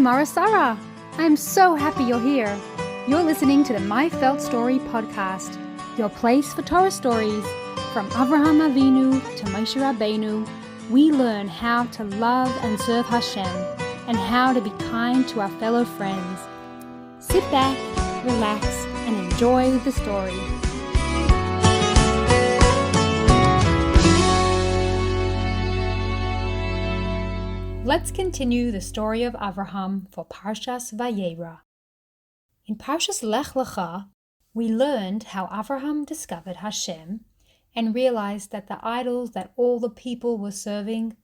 Mara Sarah. I'm so happy you're here. You're listening to the My Felt Story podcast, your place for Torah stories. From Avraham Avinu to Moshe Rabbeinu, we learn how to love and serve Hashem and how to be kind to our fellow friends. Sit back, relax, and enjoy the story. Let's continue the story of Avraham for Parshas Vayeira. In Parshas Lech Lecha, we learned how Avraham discovered Hashem and realized that the idols that all the people were serving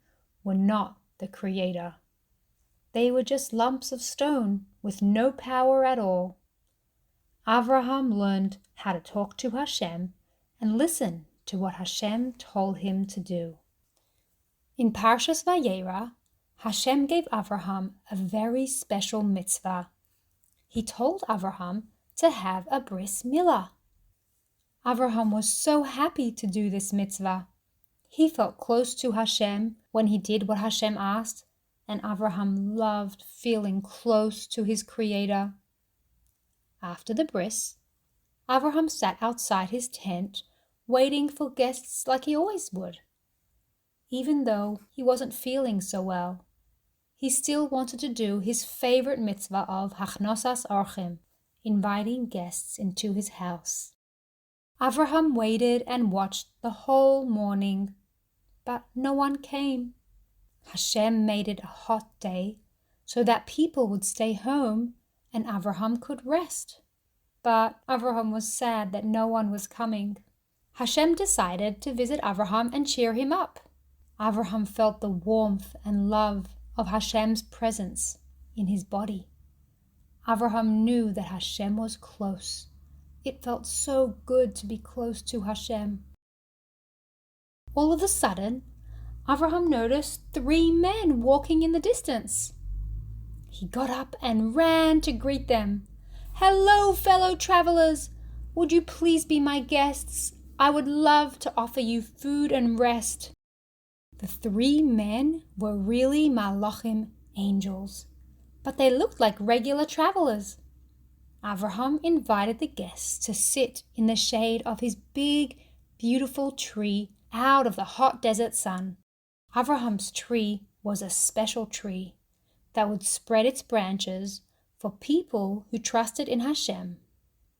were not the Creator. They were just lumps of stone with no power at all. Avraham learned how to talk to Hashem and listen to what Hashem told him to do. In Parshas Vayeira, Hashem gave Avraham a very special mitzvah. He told Avraham to have a bris milah. Avraham was so happy to do this mitzvah. He felt close to Hashem when he did what Hashem asked, and Avraham loved feeling close to his Creator. After the bris, Avraham sat outside his tent waiting for guests like he always would. Even though he wasn't feeling so well, he still wanted to do his favorite mitzvah of hachnosas orchim, inviting guests into his house. Avraham waited and watched the whole morning, but no one came. Hashem made it a hot day so that people would stay home and Avraham could rest. But Avraham was sad that no one was coming. Hashem decided to visit Avraham and cheer him up. Avraham felt the warmth and love of Hashem's presence in his body. Avraham knew that Hashem was close. It felt so good to be close to Hashem. All of a sudden, Avraham noticed 3 men walking in the distance. He got up and ran to greet them. "Hello, fellow travelers. Would you please be my guests? I would love to offer you food and rest." The 3 men were really malachim, angels, but they looked like regular travelers. Avraham invited the guests to sit in the shade of his big, beautiful tree out of the hot desert sun. Avraham's tree was a special tree that would spread its branches for people who trusted in Hashem,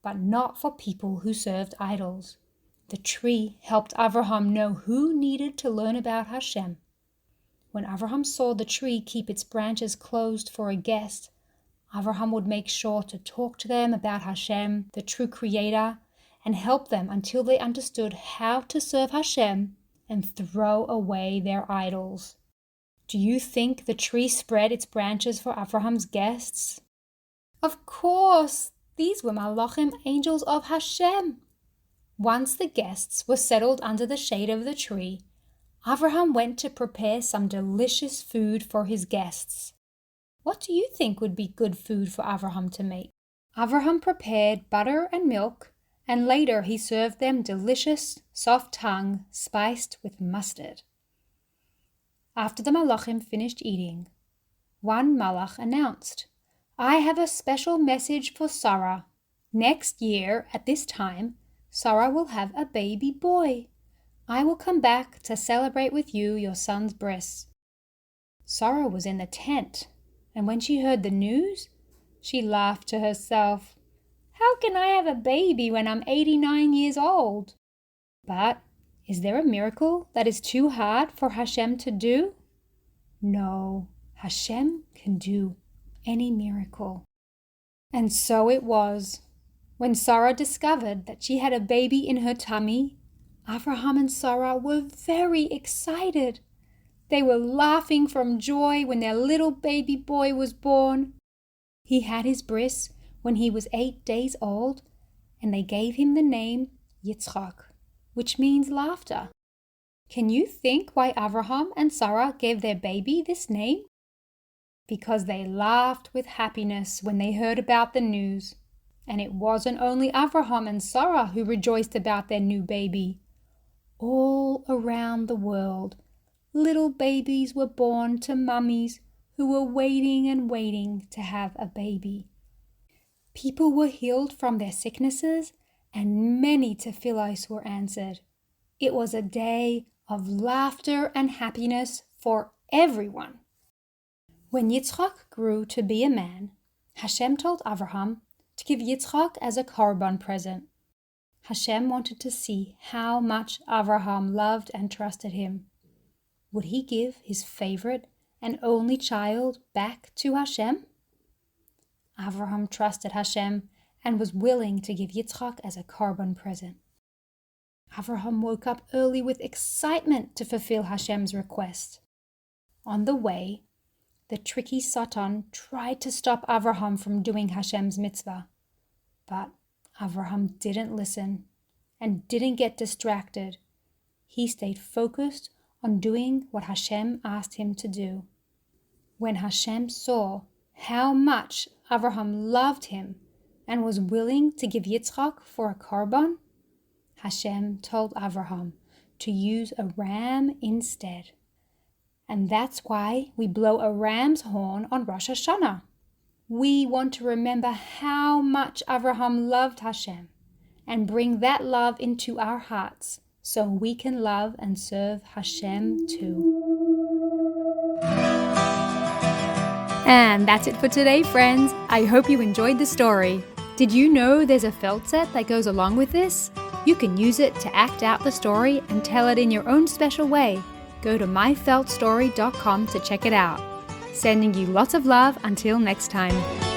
but not for people who served idols. The tree helped Avraham know who needed to learn about Hashem. When Avraham saw the tree keep its branches closed for a guest, Avraham would make sure to talk to them about Hashem, the true Creator, and help them until they understood how to serve Hashem and throw away their idols. Do you think the tree spread its branches for Avraham's guests? Of course, these were malachim, angels of Hashem. Once the guests were settled under the shade of the tree, Avraham went to prepare some delicious food for his guests. What do you think would be good food for Avraham to make? Avraham prepared butter and milk, and later he served them delicious, soft tongue spiced with mustard. After the malachim finished eating, one malach announced, "I have a special message for Sarah. Next year, at this time, Sarah will have a baby boy. I will come back to celebrate with you your son's bris." Sarah was in the tent, and when she heard the news, she laughed to herself. "How can I have a baby when I'm 89 years old?" But is there a miracle that is too hard for Hashem to do? No, Hashem can do any miracle. And so it was. When Sarah discovered that she had a baby in her tummy, Avraham and Sarah were very excited. They were laughing from joy when their little baby boy was born. He had his bris when he was 8 days old, and they gave him the name Yitzchak, which means laughter. Can you think why Avraham and Sarah gave their baby this name? Because they laughed with happiness when they heard about the news. And it wasn't only Avraham and Sarah who rejoiced about their new baby. All around the world, little babies were born to mummies who were waiting and waiting to have a baby. People were healed from their sicknesses, and many tefillos were answered. It was a day of laughter and happiness for everyone. When Yitzchak grew to be a man, Hashem told Avraham to give Yitzchak as a korban present. Hashem wanted to see how much Avraham loved and trusted him. Would he give his favorite and only child back to Hashem? Avraham trusted Hashem and was willing to give Yitzchak as a korban present. Avraham woke up early with excitement to fulfill Hashem's request. On the way, the tricky Satan tried to stop Avraham from doing Hashem's mitzvah, but Avraham didn't listen and didn't get distracted. He stayed focused on doing what Hashem asked him to do. When Hashem saw how much Avraham loved him and was willing to give Yitzchak for a korban, Hashem told Avraham to use a ram instead. And that's why we blow a ram's horn on Rosh Hashanah. We want to remember how much Avraham loved Hashem and bring that love into our hearts so we can love and serve Hashem too. And that's it for today, friends. I hope you enjoyed the story. Did you know there's a felt set that goes along with this? You can use it to act out the story and tell it in your own special way. Go to myfeltstory.com to check it out. Sending you lots of love until next time.